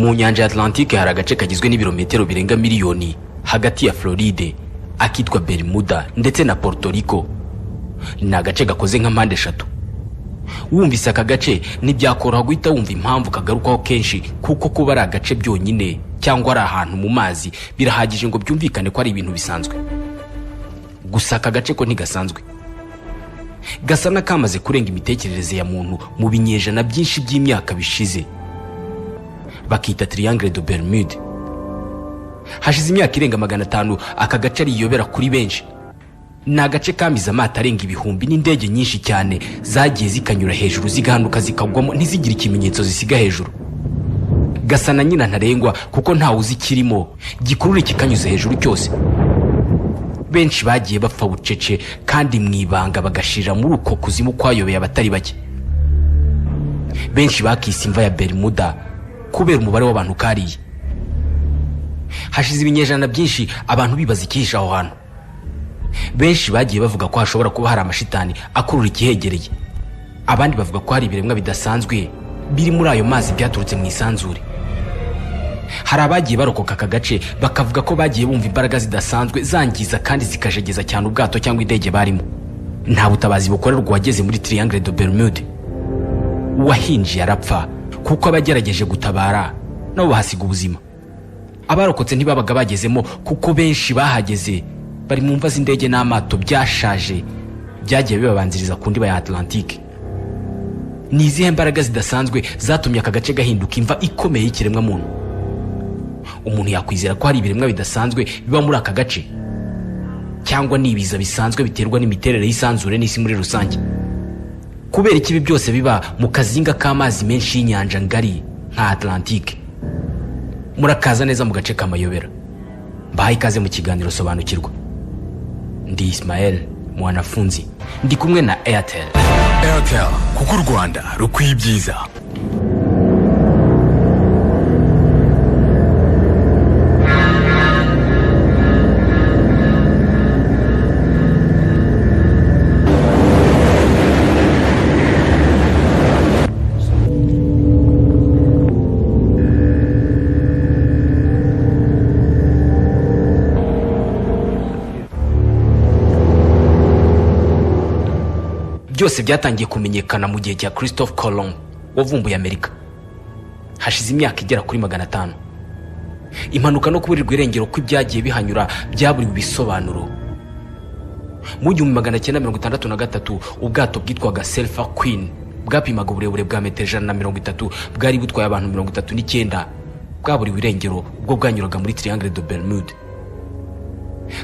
mu nyanja ya Atlantique hari agace kagizwe n'ibirometero birenga miliyoni hagati ya Floride akitwa Bermuda ndetse na Puerto Rico. Ni agace gakoze nka mpande eshatu. Wumvise aka gace ntibyakoroha guhita wumva impamvu kagarukaho kenshi, kuko kuba ari agace byonyine cyangwa ari ahantu mu mazi birahagije ngo byumvikane ko ari ibintu bisanzwe. Gusa aka gace ko ntigasanzwe. Gasa n'akamaze kurenga imitekerereze ya muntu mu binyejana byinshi by'imyaka bishize. Bakita Triangle de Bermude. Hashize imyaka irenga 500 aka gace ariyobera kuri benshi. Ni agace kamize amato arenga ibihumbi n'indege nyinshi cyane zagiye zikanyura hejuru zigahanuka zikagwamo ntizigire ikimenyetso zisiga hejuru. Gasa na nyina ntarengwa kuko ntawe uzi kirimo, gikurure kikanyuze hejuru cyose. Benshi bagiye bapfa bucece kandi mwibanga bagashira muri uko kuzimu kwayobeye abatari bake. Benshi bakise imva ya Bermuda kubera umubare w'abantu kariye. Hashize ibinyejana byinshi abantu bibaza ikihisha aho hantu. Benshi bagiye bavuga ko hashobora kuba hari amashitani akurura ikihegereye. Abandi bavuga ko hari ibiremwa bidasanzwe biri muri ayo mazi byaturutse mu isanzure. Hari abagiye barokoka aka gace bakavuga ko bagiye bumva imbaraga zidasanzwe zangiza kandi zikajegeza cyane ubwato cyangwa indege barimo. Nta butabazi bukorerwa wageze muri Triangle de Bermude. Uwahinjiye arapfa kuko abagerageje gutabara nabo bahasiga ubuzima. Abarokotse ntibabaga bagezemo kuko benshi bahageze bari mu mva z'indege n'amato byashaje byagiye bibabanziriza ku ndiba ya Atlantique. Ni izihe mbaraga zidasanzwe zatumye aka gace gahinduka imva ikomeye y'ikiremwa muntu? Umuntu yakwizera ko hari ibiremwa bidasanzwe biba muri aka gace, cyangwa nibiza bisanzwe biterwa n'imiterere y'isanzure n'isi muri rusange? Kubera ikibi byose biba mu kazinga k'amazi menshi y'inyanja ngari nka Atlantique. Murakaza neza mu gace kamayobera. Bahaye ikaze mu kiganiro Sobanukirwa. Ndi Ismael Mwanafunzi, ndi kumwe na Airtel. Airtel, kuko u Rwanda rukwiye ibyiza. Byose byatangiye kumenyekana mu gihe cya Christophe Colomb wavumbuye Amerika. Hashize imyaka igera kuri 500. Impanuka no kuburirwa irengero ko ibyagiye bihanyura byaburiwe ibisobanuro. Mu 1963 ubwato bwitwaga Silver Queen bwapimaga uburebure bwa metero 130 bwari butwaye abantu 39 bwaburiwe irengero ubwo bwanyuraga muri Triangle de Bermude.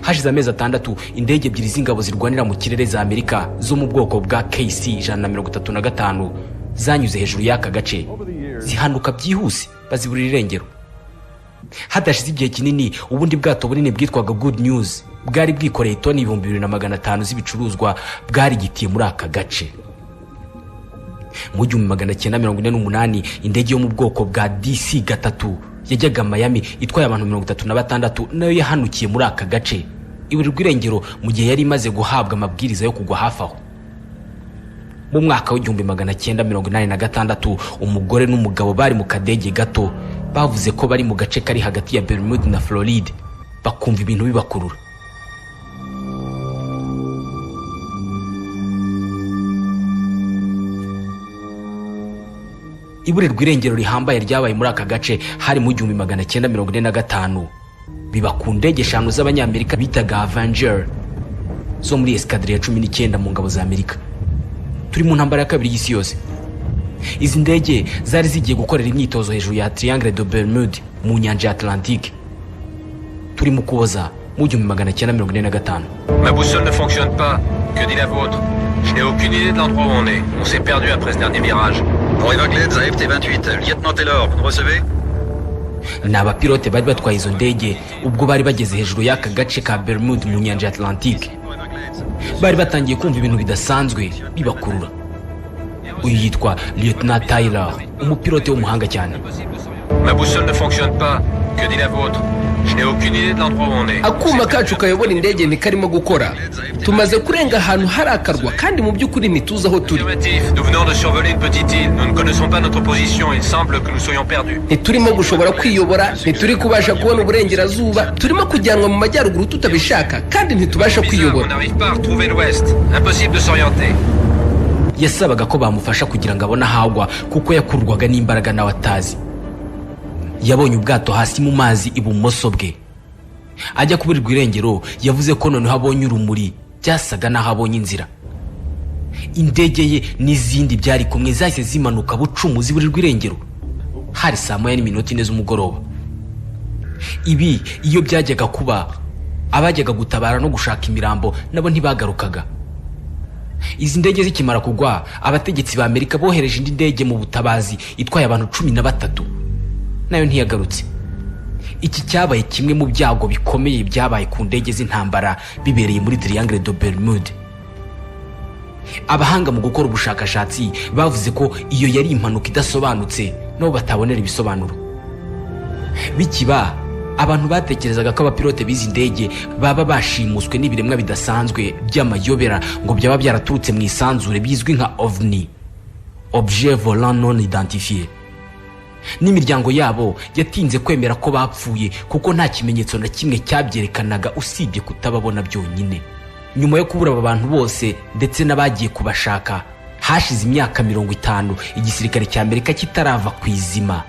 Hashize amezi 6 indege ebyiri z'ingabo zirwanira mu kirere za Amerika zo mu bwoko bwa KC-135 zanyuze hejuru y'aka gace zihanuka byihuse baziburira irengero. Hadashize igihe kinini ubundi bwato bunini bwitwaga Good News bwari bwikoreye toni 2500 z'ibicuruzwa bwari gitiye muri aka gace. Mu 1948 indege yo mu bwoko bwa DC-3 yajyaga Miami itwaye abantu 36 nayo yahanukiye muri aka gace iburirwa irengero mu gihe yari imaze guhabwa amabwiriza yo kugwa hafi aho. Mu mwaka w'1986 umugore n'umugabo bari mu kadege gato bavuze ko bari mu gace kari hagati ya Bermude na Floride bakumva ibintu bibakurura. Iburirwa irengero rihambaye ryabaye muri aka gace hari mu 1945 biba ku ndege 5 z'abanyamerika bitaga Avenger zo muri escadre ya 19 mu ngabo za Amerika. Turi mu ntambara ya kabiri y'isi yose. Izi ndege zari zigiye gukorera imyitozo hejuru ya Triangle de Bermude mu nyanja ya Atlantique. Turi mu kuboza mu 1945. Ma boussole ne fonctionne pas. Que dit la vôtre? Je n'ai aucune idée de l'endroit où on est. On s'est perdu après ce dernier virage. Pour Everglades à FT-28, lieutenant Taylor, vous me recevez? Ni abapilote bari batwaye izo ndege ubwo bari bageze hejuru y'aka gace ka Bermude mu nyanja ya Atlantique. Bari batangiye kumva ibintu bidasanzwe bibakurura. Uyu yitwa Lieutenant Taylor, umupilote w'umuhanga cyane. Ma boussole ne fonctionne pas. Que dit la vôtre? Je n'ai aucune idée de l'endroit où on est. akuma kacu kayobora indege ntikarimo gukora. Tumaze kurenga ahantu hari akarwa kandi mu by'ukuri ntituzi aho turi. Affirmatif. Nous venons de survoler une petite île. Nous ne connaissons pas notre position. Il semble que nous soyons perdus. Ntiturimo gushobora kwiyobora, ntituri kubasha kubona uburengerazuba, turimo kujyanwa mu majyaruguru tutabishaka kandi ntitubasha On kwiyobora. n'arrive pas à retrouver l'ouest. Impossible de s'orienter. yasabaga ko bamufasha kugira ngo abone ahagwa kuko yakurwaga n'imbaraga nawe atazi. Yabonye ubwato hasi mu mazi ibumoso bwe. Ajya kuburirwa irengero yavuze ko noneho abonye urumuri, byasaga naho abonye inzira. Indege ye n'izindi byari kumwe zahise zimanuka bucumu ziburirwa irengero. Hari saa 9:04 z'umugoroba. Ibi iyo byajyaga kuba, abajyaga gutabara no gushaka imirambo nabo ntibagarukaga. Izi ndege zikimara kugwa, abategetsi ba Amerika bohereje indi ndege mu butabazi itwaye abantu 13, nayo ntiyagarutse. Iki cyabaye kimwe mu byago bikomeye byabaye ku ndege z'intambara bibereye muri Triangle de Bermude. Abahanga mu gukora ubushakashatsi bavuze ko iyo yari impanuka idasobanutse no batabonera ibisobanuro. Bikiba, abantu batekerezaga ko abapilote b'izi ndege baba bashimuswe n'ibiremwa bidasanzwe by'amayobera ngo byaba byaraturutse mu isanzure bizwi nka OVNI, objet volant non identifié. N'imiryango yabo yatinze kwemera ko bapfuye kuko nta kimenyetso na kimwe cyabyerekanaga usibye kutababona byonyine. Nyuma yo kubura aba bantu bose ndetse n'abagiye kubashaka, hashize imyaka 50 igisirikare cya Amerika kitarava ku izima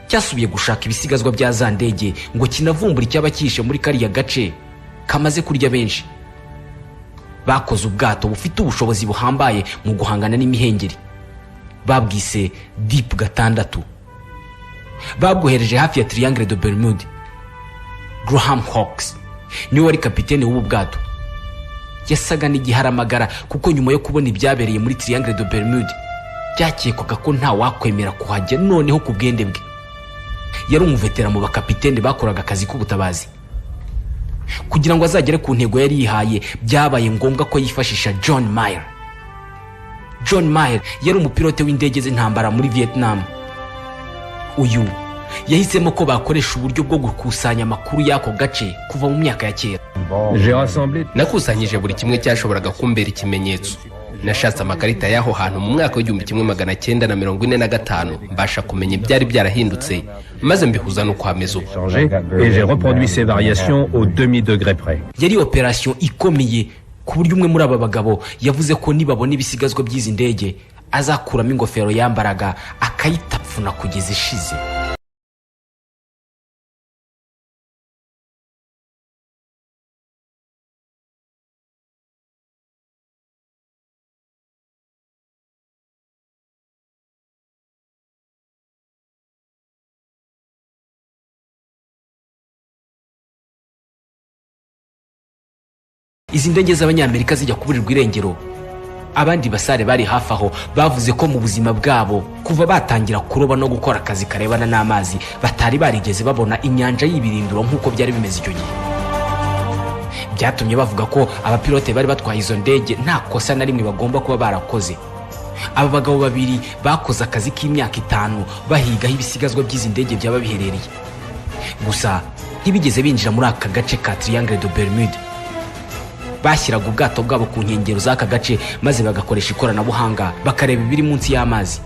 cyasubiye gushaka ibisigazwa bya za ndege ngo kinavumbura icyaba kishe muri kariya gace kamaze kurya benshi. Bakoze ubwato bufite ubushobozi buhambaye mu guhangana n'imihengeri, babwise Deep 6. Babwohereje hafi ya Triangle de Bermude. Graham Hawkes niwe wari kapiteni w'ubu bwato. Yasaga n'igiharamagara kuko nyuma yo kubona ibyabereye muri Triangle de Bermude byakekwaga ko nta wakwemera kuhajya noneho ku bwende bwe. Yari umuvetera mu bakapiteni bakoraga akazi k'ubutabazi. Kugira ngo azagere ku ntego yari yihaye, byabaye ngombwa ko yifashisha John Mayer. John Mayer yari umupilote w'indege z'intambara muri Vietnam. Uyu yahisemo ko bakoresha uburyo bwo gukusanya amakuru y'ako gace kuva mu myaka ya kera. Nakusanyije buri kimwe cyashoboraga kumbera ikimenyetso. Nashatse amakarita y'aho hantu mu mwaka w'1945 mbasha kumenya ibyari byarahindutse maze mbihuza no kwameza ubu. Et j'ai reproduit ces variations au demi-degré près. Yari operation ikomeye ku buryo umwe muri aba bagabo yavuze ko nibabona ibisigazwa by'izi ndege azakuramo ingofero yambaraga akayitapfuna kugeza ishize. Izi ndege z'abanyamerika zijya kuburirwa irengero, abandi basare bari hafi aho bavuze ko mu buzima bwabo kuva batangira kuroba no gukora akazi karebana n'amazi batari barigeze babona inyanja y'ibirindiro nk'uko byari bimeze icyo gihe. Byatumye bavuga ko abapilote bari batwaye izo ndege nta kosa na rimwe bagomba kuba barakoze. Aba bagabo babiri bakoze akazi k'imyaka 5 bahigaho ibisigazwa by'izi ndege byaba biherereye. Gusa ntibigeze binjira muri aka gace ka Triangle de Bermude. Bashyiraga ubwato bwabo ku nkengero z'aka gace maze bagakoresha ikoranabuhanga bakareba ibiri munsi y'amazi.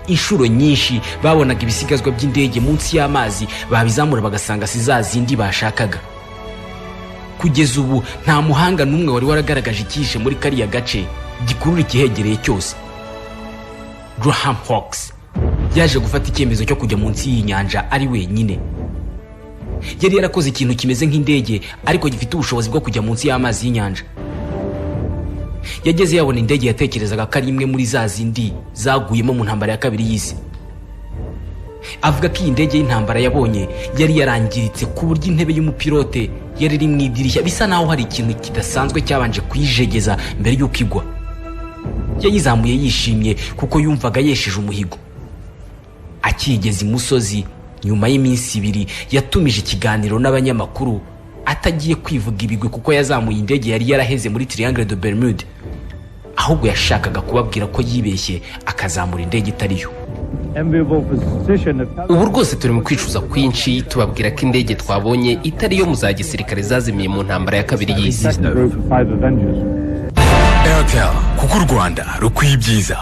Inshuro nyinshi babonaga ibisigazwa by'indege munsi y'amazi, babizamura bagasanga si za zindi bashakaga. Kugeza ubu nta muhanga n'umwe wari waragaragaje icyishe muri kariya gace gikurura ikihegereye cyose. Graham Hawkes yaje gufata icyemezo cyo kujya munsi y'inyanja ari wenyine. Yari yarakoze ikintu kimeze nk'indege ariko gifite ubushobozi bwo kujya munsi y'amazi y'inyanja. Yageze yabona indege yatekerezaga ko ari imwe muri za zindi zaguyemo mu ntambara ya kabiri y'isi. Avuga ko iyi ndege y'intambara yabonye yari yarangiritse ku buryo intebe y'umupilote yari iri mu idirishya, bisa naho hari ikintu kidasanzwe cyabanje kuyijegeza mbere y'uko igwa. Yayizamuye yishimye kuko yumvaga yesheje umuhigo. Akigeze imusozi nyuma y'iminsi 2 yatumije ikiganiro n'abanyamakuru atagiye kwivuga ibigwi kuko yazamuye indege yari yaraheze muri Triangle de Bermude, ahubwo yashakaga kubabwira ko yibeshye akazamura indege itariyo. ubu rwose turi mu kwicuza kwinshi tubabwira ko indege twabonye itari iyo mu za gisirikare zazimiye mu ntambara ya kabiri y'isi. airtel kuko u rwanda rukwiye ibyiza.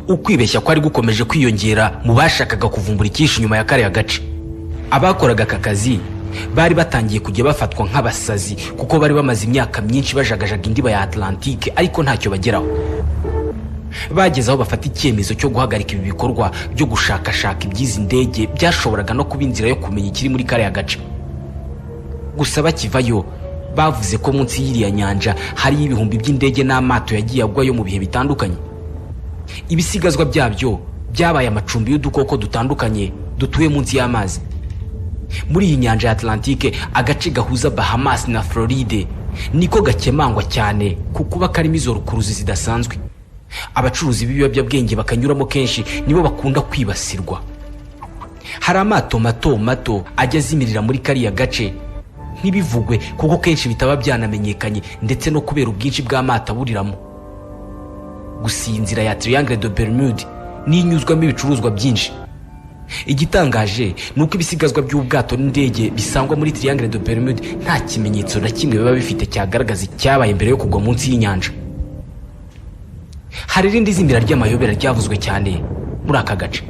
ukwibeshya kwari gukomeje kwiyongera mu bashakaga kuvumbura icyishe inyuma ya kariya gace. Abakoraga aka kazi bari batangiye kujya bafatwa nk'abasazi kuko bari bamaze imyaka myinshi bajagajaga indiba ya Atlantique ariko ntacyo bageraho. Bageze aho bafata icyemezo cyo guhagarika ibi bikorwa byo gushakashaka iby'izi ndege byashoboraga no kuba inzira yo kumenya ikiri muri kariya gace. Gusa bakivayo bavuze ko munsi y'iriya nyanja hari ibihumbi by'indege n'amato yagiye agwayo mu bihe bitandukanye. Ibisigazwa byabyo byabaye amacumbi y'udukoko dutandukanye dutuye munsi y'amazi. Muri iyi nyanja ya Atlantique, agace gahuza Bahamas na Floride niko gakemangwa cyane kukuba karimo izo rukuruzi zidasanzwe. Abacuruzi b'ibiyobyabwenge bakanyuramo kenshi nibo bakunda kwibasirwa. Hari amato mato ajya azimirira muri kariya gace ntibivugwe kuko kenshi bitaba byanamenyekanye ndetse no kubera ubwinshi bw'amato aburiramo. Gusa iyi nzira ya Triangle de Bermude ninyuzwamo ibicuruzwa byinshi. Igitangaje nuko ibisigazwa by'ubwato n'indege bisangwa muri Triangle de Bermude nta kimenyetso na kimwe biba bifite cyagaragaza icyabaye mbere yo kugwa munsi y'inyanja. Hari irindi zimira ry'amayobera ryavuzwe cyane muri aka gace.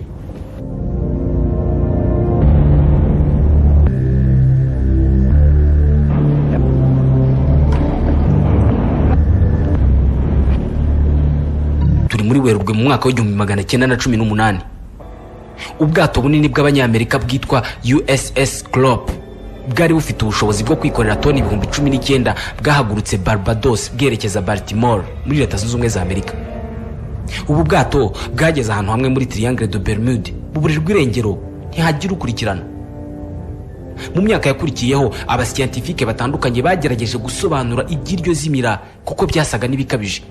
Turi muri Werurwe mu mwaka w'1918. Ubwato bunini bw'abanyamerika bwitwa USS Globe bwari bufite ubushobozi bwo kwikorera toni 19,000 bwahagurutse Barbados bwerekeza Baltimore muri Leta Zunze Ubumwe za Amerika. Ubu bwato bwageze ahantu hamwe muri Triangle de Bermude buburirwa irengero ntihagira ukurikirana. Mu myaka yakurikiyeho abascientifique batandukanye bagerageje gusobanura iby'iryo zimira kuko byasaga n'ibikabije.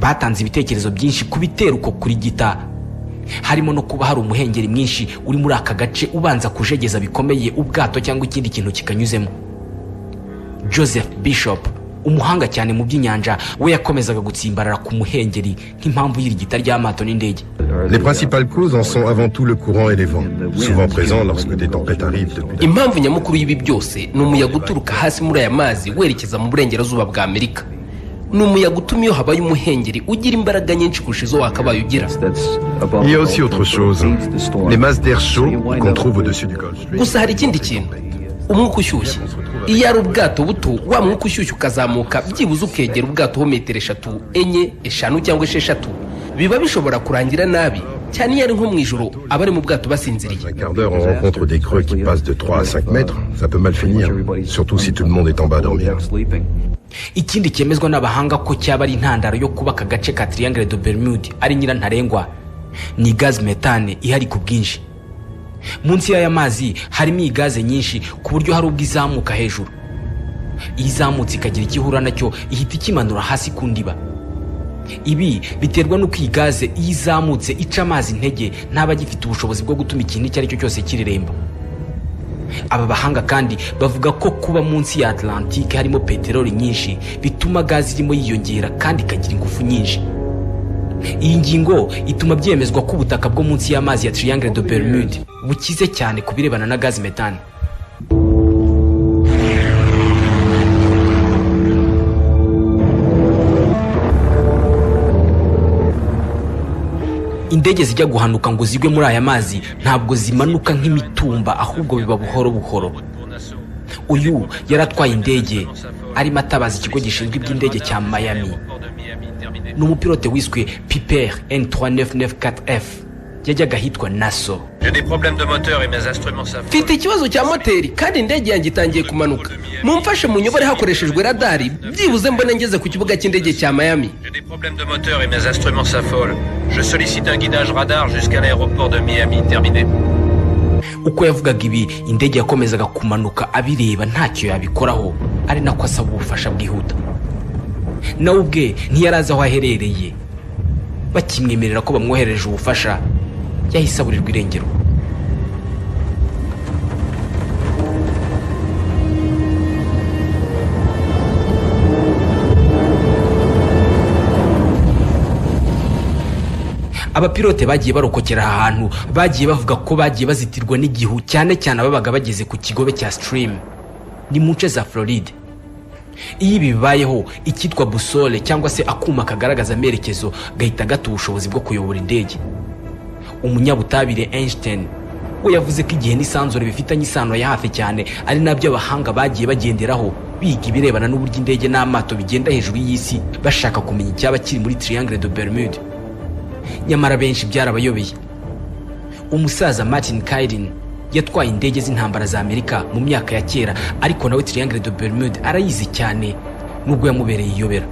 Batanze ibitekerezo byinshi ku bitera uko kurigita, harimo no kuba hari umuhengeri mwinshi uri muri aka gace ubanza kujegeza bikomeye ubwato cyangwa ikindi kintu kikanyuzemo. Joseph Bishop, umuhanga cyane mu by'inyanja, we yakomezaga gutsimbarara ku muhengeri nk'impamvu y'irigita ry'amato n'indege. Les principales causes en sont avant tout le courant et les vents, souvent présents lorsque des tempêtes arrivent depuis. Impamvu nyamukuru y'ibi byose ni umuyaga uturuka hasi muri aya mazi werekeza mu burengerazuba bwa Amerika. Ni umuyaga utuma iyo habaye umuhengeri ugira imbaraga nyinshi kurusha izo wakabaye ugira. Il y a aussi autre chose, les masses d'air chaud qu'on trouve au-dessus du golfe. Gusa hari ikindi kintu, umwuka ushyushye. Iyo ari ubwato buto, wa mwuka ushyushye ukazamuka byibuze ukegera ubwato ho metero 3, 4, 5 cyangwa 6, biba bishobora kurangira nabi cyane iyo ari nko mu ijoro abari mu bwato basinziriye. Un quart d'heure on rencontre des creux qui passent de 3 à 5 mètres, ça peut mal finir, surtout si tout le monde est en bas à dormir. Ikindi cyemezwa n'abahanga ko cyaba ari intandaro yo kuba aka gace ka Triangle de Bermude ari nyirantarengwa ni gaz methane ihari ku bwinshi. Munsi y'aya mazi harimo igaze nyinshi ku buryo hari ubwo izamuka hejuru. Izamutse ikagira ikihura nacyo ihita ikimanura hasi ku ndiba. Ibi biterwa n'uko iyi gaze izamutse ica amazi intege ntaba gifite ubushobozi bwo gutuma ikintu icyo ari cyo cyose kireremba. Aba bahanga kandi bavuga ko kuba munsi ya Atlantique harimo peteroli nyinshi bituma gazi irimo yiyongera kandi ikagira ingufu nyinshi. Iyi ngingo ituma byemezwa ko ubutaka bwo munsi y'amazi ya Triangle de Bermude bukize cyane ku birebana na gaz methane. Indege zijya guhanuka ngo zigwe muri aya mazi ntabwo zimanuka nk'imitumba ahubwo biba buhoro buhoro. Uyu yaratwaye indege arimo atabaza ikigo gishinzwe iby'indege cya Miami. Ni umupilote wiswe Piper N3994F yajyaga hitwa Nassau. J'ai des problèmes de moteur et mes instruments s'affolent. Mfite ikibazo cya moteri kandi indege yanjye itangiye kumanuka. Mumfashe mu nyobore hakoreshejwe radari byibuze mbone ngeze ku kibuga cy'indege cya Miami. J'ai des problèmes de moteur et mes instruments s'affolent. Je sollicite un guidage radar jusqu'à l'aéroport de Miami. Terminé. Uko yavugaga ibi indege yakomezaga kumanuka abireba ntacyo yabikoraho ari nako asaba ubufasha bwihuta. Nawe ubwe ntiyaraza aho aherereye. Bakimwemerera ko bamwohereje ubufasha yahise aburirwa irengero. abapilote bagiye barokokera aha hantu bagiye bavuga ko bagiye bazitirwa n'igihu cyane cyane ababaga bageze ku kigobe cya Stream ni mu nce za Floride. Iyo bibayeho icyitwa busole cyangwa se akuma kagaragaza amerekezo gahita gata ubushobozi bwo kuyobora indege. Umunyabutabire Einstein we yavuze ko igihe n'isanzure bifitanye isano ya hafi cyane ari nabyo abahanga bagiye bagenderaho biga ibirebana n'uburyo indege n'amato bigenda hejuru y'isi bashaka kumenya icyaba kiri muri Triangle de Bermude. Nyamara benshi byarabayobeye. Umusaza Martin Kairin yatwaye indege z'intambara za Amerika mu myaka ya kera, ariko nawe Triangle de Bermude arayizi cyane nubwo yamubereye iyobera.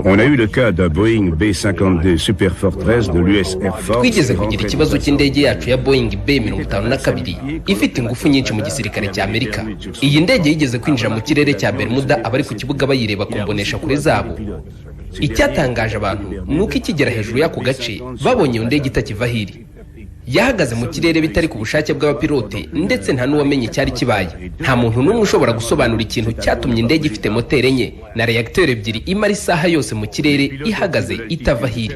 On a eu le cas d'un Boeing B-52 Super Fortress de l'US Air Force. Twigeze kugira ikibazo cy'indege yacu ya Boeing B-52 ifite ingufu nyinshi mu gisirikare cya Amerika. Iyi ndege yigeze kwinjira mu kirere cya Bermuda, abari ku kibuga bayireba kumbonesha kure zabo. Icyatangaje abantu nuko ikigera hejuru y'ako gace babonye iyo ndege itakiva hiri. Yahagaze mu kirere bitari ku bushake bw'abapilote, ndetse nta n'uwamenye cyari kibaye. Nta muntu n'umwe ushobora gusobanura ikintu cyatumye indege ifite moteri enye na reacteur ebyiri imara isaha yose mu kirere ihagaze itava hiri.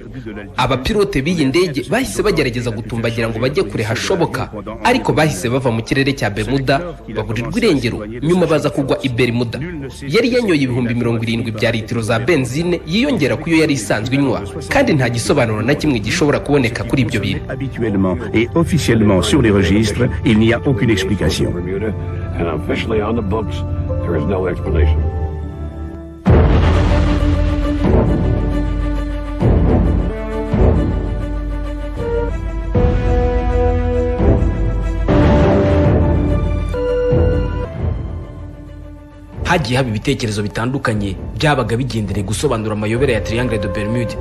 Abapilote b'iyi ndege bahise bagerageza gutumbagira ngo bajye kure hashoboka, ariko bahise bava mu kirere cya Bermuda baburirwa irengero, nyuma baza kugwa i Bermuda. Yari yanyoye ibihumbi 70 bya litiro za benzine yiyongera kuyo yari isanzwe inywa, kandi nta gisobanuro na kimwe gishobora kuboneka kuri ibyo bintu. Et officiellement sur les registres, il n'y a aucune explication. Hagiye haba ibitekerezo bitandukanye byabaga bigendereye gusobanura amayobera ya Triangle de Bermude.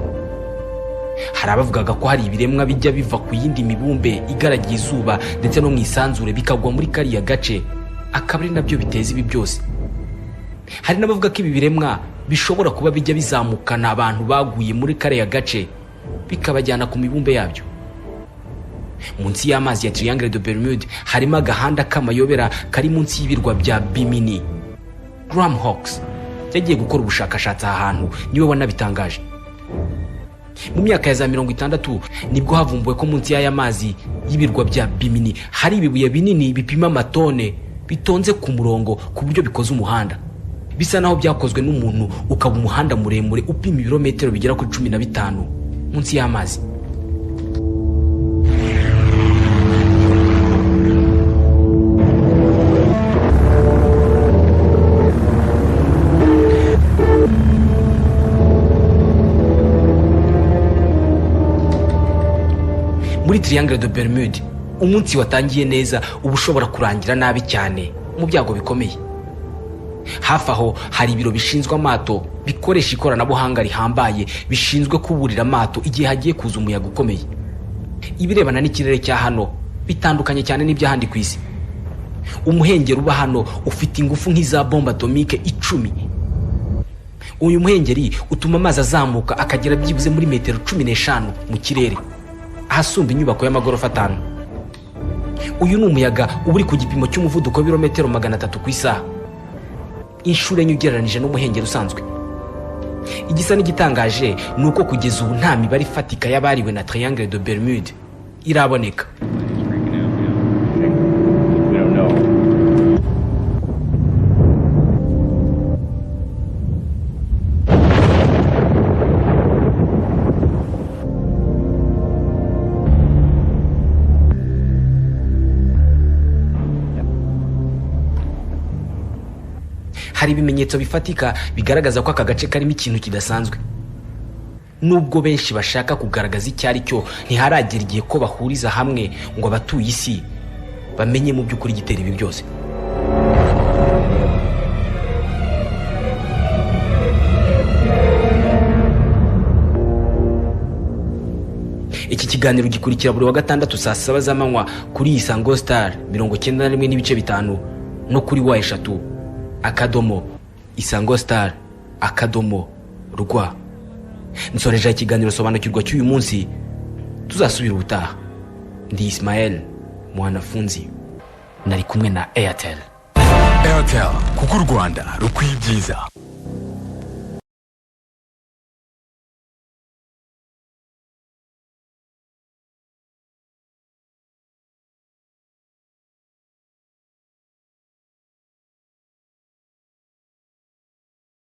Hari abavugaga ko hari ibiremwa bijya biva ku yindi mibumbe igaragiye izuba ndetse no mu isanzure bikagwa muri kariya gace, akaba ari nabyo biteza ibi byose. Hari n'abavuga ko ibi biremwa bishobora kuba bijya bizamukana abantu baguye muri kariya gace bikabajyana ku mibumbe yabyo. Munsi y'amazi ya Triangle de Bermude harimo agahanda k'amayobera kari munsi y'ibirwa bya Bimini. Graham Hawkes yagiye gukora ubushakashatsi aha hantu niwe wanabitangaje. Mu myaka ya za 60 nibwo havumbuwe ko munsi y'aya mazi y'ibirwa bya Bimini hari ibibuye binini bipima amatone bitonze ku murongo ku buryo bikoze umuhanda. Bisa naho byakozwe n'umuntu ukaba umuhanda muremure upima ibirometero bigera kuri 15 munsi y'amazi. Muri Triangle de Bermude umunsi watangiye neza uba ushobora kurangira nabi cyane mu byago bikomeye. Hafi aho hari ibiro bishinzwe amato bikoresha ikoranabuhanga rihambaye bishinzwe kuburira amato igihe hagiye kuza umuyaga ukomeye. Ibirebana n'ikirere cya hano bitandukanye cyane n'iby'ahandi ku isi. Umuhengeri uba hano ufite ingufu nk'iza bomba atomike 10. Uyu muhengeri utuma amazi azamuka akagera byibuze muri metero 15 mu kirere, ahasumba inyubako y'amagorofa 5. Uyu ni umuyaga uri ku gipimo cy'umuvuduko w'ibirometero 300 ku isaha, inshuro enye ugereranije n'umuhengeri usanzwe. Igisa n'igitangaje nuko kugeza ubu nta mibare ifatika y'abariwe na Triangle de Bermude iraboneka. Hari ibimenyetso bifatika bigaragaza ko aka gace karimo ikintu kidasanzwe. Nubwo benshi bashaka kugaragaza icyari cyo, ntiharagera igihe ko bahuriza hamwe ngo abatuye isi bamenye mu by'ukuri gitera ibi byose. Iki kiganiro gikurikira buri wa gatandatu saa 7 z'amanywa kuri Isango Star 91.5 no kuri wa3 akadomo Isango Star akadomo rwa. Nsoreje ikiganiro sobanukirwa cy'uyu munsi, tuzasubira ubutaha. Ndi Ismael mwanafunzi, nari kumwe na Airtel. Airtel kuko u Rwanda rukwiye ibyiza.